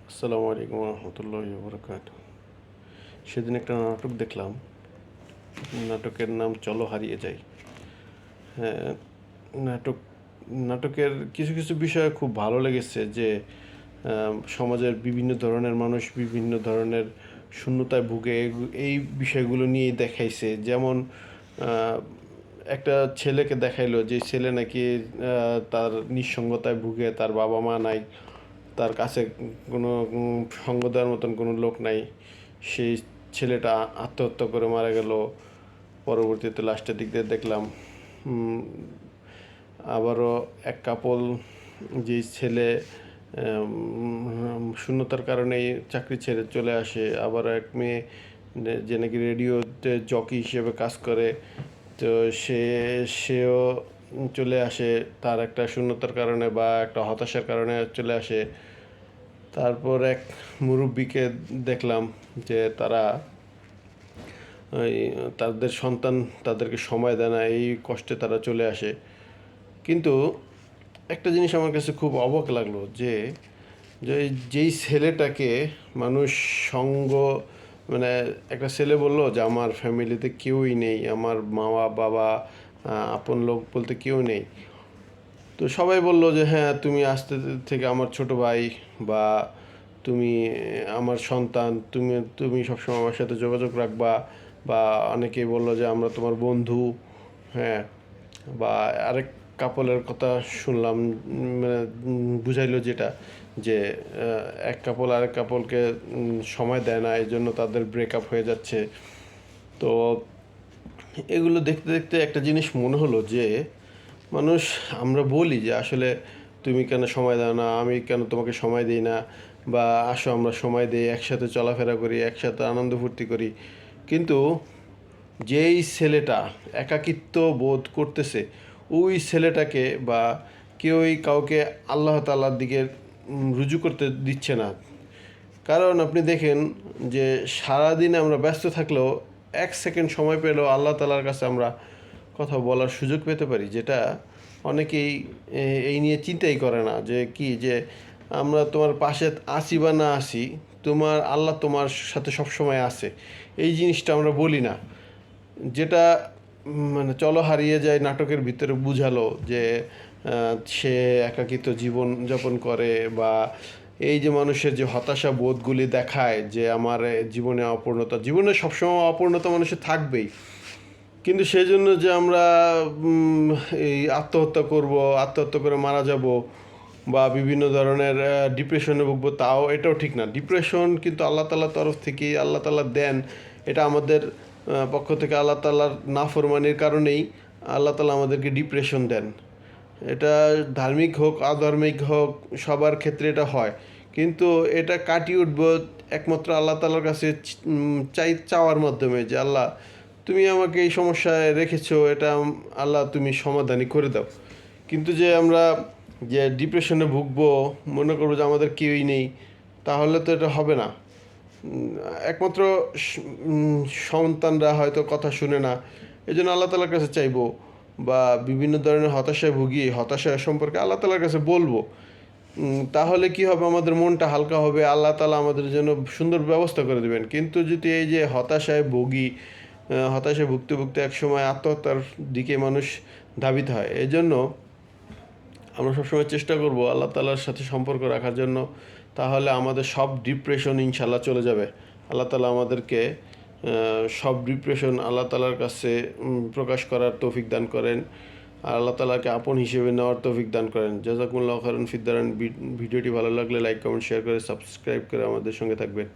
আসসালামু আলাইকুম রহমতুল্লাহি বরকাত। সেদিন একটা নাটক দেখলাম। নাটকের নাম চলো হারিয়ে যাই। হ্যাঁ, নাটক নাটকের কিছু কিছু বিষয় খুব ভালো লেগেছে যে সমাজের বিভিন্ন ধরনের মানুষ বিভিন্ন ধরনের শূন্যতায় ভুগে এই বিষয়গুলো নিয়েই দেখাইছে। যেমন আহ, একটা ছেলেকে দেখাইলো যে ছেলে নাকি তার নিঃসঙ্গতায় ভুগে, তার বাবা মা নাই, তার কাছে কোনো সঙ্গ দেওয়ার মতন কোনো লোক নাই। সেই ছেলেটা আত্মহত্যা করে মারা গেল। পরবর্তীতে লাস্টের দিক দিয়ে দেখলাম আবারও এক কাপল, যেই ছেলে শূন্যতার কারণেই চাকরি ছেড়ে চলে আসে, আবার এক মেয়ে যে নাকি রেডিওতে জকি হিসেবে কাজ করে, তো সেও চলে আসে তার একটা শূন্যতার কারণে বা একটা হতাশার কারণে চলে আসে। তারপর এক মুরব্বিকে দেখলাম যে তারা ওই তাদের সন্তান তাদেরকে সময় দেয় না, এই কষ্টে তারা চলে আসে। কিন্তু একটা জিনিস আমার কাছে খুব অবাক লাগলো যে যে যেই ছেলেটাকে মানুষ সঙ্গ, মানে একটা ছেলে বলল যে আমার ফ্যামিলিতে কেউই নেই, আমার মা বাবা আপন লোক বলতে কেউ নেই। তো সবাই বলল যে হ্যাঁ, তুমি আসতে থেকে আমার ছোট ভাই, বা তুমি আমার সন্তান, তুমি তুমি সবসময় আমার সাথে যোগাযোগ রাখবা। বা অনেকেই বলল যে আমরা তোমার বন্ধু। হ্যাঁ, বা আরেক কাপলের কথা শুনলাম, মানে বুঝাইলো যেটা যে এক কাপল আরেক কাপলকে সময় দেয় না, এই জন্য তাদের ব্রেকআপ হয়ে যাচ্ছে। তো এগুলো দেখতে দেখতে একটা জিনিস মনে হলো যে মানুষ, আমরা বলি যে আসলে তুমি কেন সময় দাও না, আমি কেন তোমাকে সময় দিই না, বা আসো আমরা সময় দিই, একসাথে চলাফেরা করি, একসাথে আনন্দ ফুর্তি করি। কিন্তু যেই ছেলেটা একাকিত্ব বোধ করতেছে, ওই ছেলেটাকে বা কেউই কাউকে আল্লাহ তাআলার দিকে রুজু করতে দিচ্ছে না। কারণ আপনি দেখেন যে সারাদিন আমরা ব্যস্ত থাকলেও এক সেকেন্ড সময় পেলেও আল্লাহ তাআলার কাছে আমরা কথা বলার সুযোগ পেতে পারি, যেটা অনেকেই এই নিয়ে চিন্তাই করে না যে কি যে আমরা তোমার পাশে আসি বা না আসি, তোমার আল্লাহ তোমার সাথে সবসময় আছে, এই জিনিসটা আমরা বলি না। যেটা মানে চলো হারিয়ে যায় নাটকের ভিতরে বুঝালো যে সে একাকিত্ব জীবন যাপন করে, বা এই যে মানুষের যে হতাশা বোধগুলি দেখায় যে আমার জীবনে অপূর্ণতা, জীবনে সবসময় অপূর্ণতা মানুষের থাকবেই, কিন্তু সেই জন্য যে আমরা উম, এই আত্মহত্যা করব, আত্মহত্যা করে মারা যাব, বা বিভিন্ন ধরনের ডিপ্রেশনে ভুগবো, তাও এটাও ঠিক না। ডিপ্রেশন কিন্তু আল্লাহ তাআলার তরফ থেকেই আল্লাহ তাআলা দেন। এটা আমাদের পক্ষ থেকে আল্লাহ তাআলার নাফরমানির কারণেই আল্লাহ তাআলা আমাদেরকে ডিপ্রেশন দেন। এটা ধার্মিক হোক আধার্মিক হোক, সবার ক্ষেত্রে এটা হয়। কিন্তু এটা কাটিয়ে উঠবো একমাত্র আল্লাহ তাআলার কাছে চাওয়ার মাধ্যমে, যে আল্লাহ তুমি আমাকে এই সমস্যায় রেখেছো, এটা আল্লাহ তুমি সমাধানই করে দাও। কিন্তু যে আমরা যে ডিপ্রেশনে ভুগবো, মনে করবো যে আমাদের কেউই নেই, তাহলে তো এটা হবে না। একমাত্র সন্তানরা হয়তো কথা শুনে না, এই জন্য আল্লাহ তালার কাছে চাইবো, বা বিভিন্ন ধরনের হতাশায় ভুগি, হতাশা সম্পর্কে আল্লাহ তালার কাছে বলবো। তাহলে কি হবে, আমাদের মনটা হালকা হবে, আল্লাহ তালা আমাদের জন্য সুন্দর ব্যবস্থা করে দেবেন। কিন্তু যদি এই যে হতাশায় ভুগি, হতাশায় ভুগতে ভুগতে একসময় আত্মহত্যার দিকে মানুষ ধাবিত হয়। এই জন্য আমরা সবসময় চেষ্টা করব আল্লাহ তালার সাথে সম্পর্ক রাখার জন্য। তাহলে আমাদের সব ডিপ্রেশন ইনশাল্লাহ চলে যাবে। আল্লাহ তালা আমাদেরকে সব ডিপ্রেশন আল্লাহ তালার কাছে প্রকাশ করার তৌফিক দান করেন, আর আল্লাহ তালাকে আপন হিসেবে নেওয়ার তৌফিক দান করেন। জাযাকুমুল্লাহু খাইরান ফিদ দারাইন। ভিডিওটি ভালো লাগলে লাইক কমেন্ট শেয়ার করে সাবস্ক্রাইব করে আমাদের সঙ্গে থাকবেন।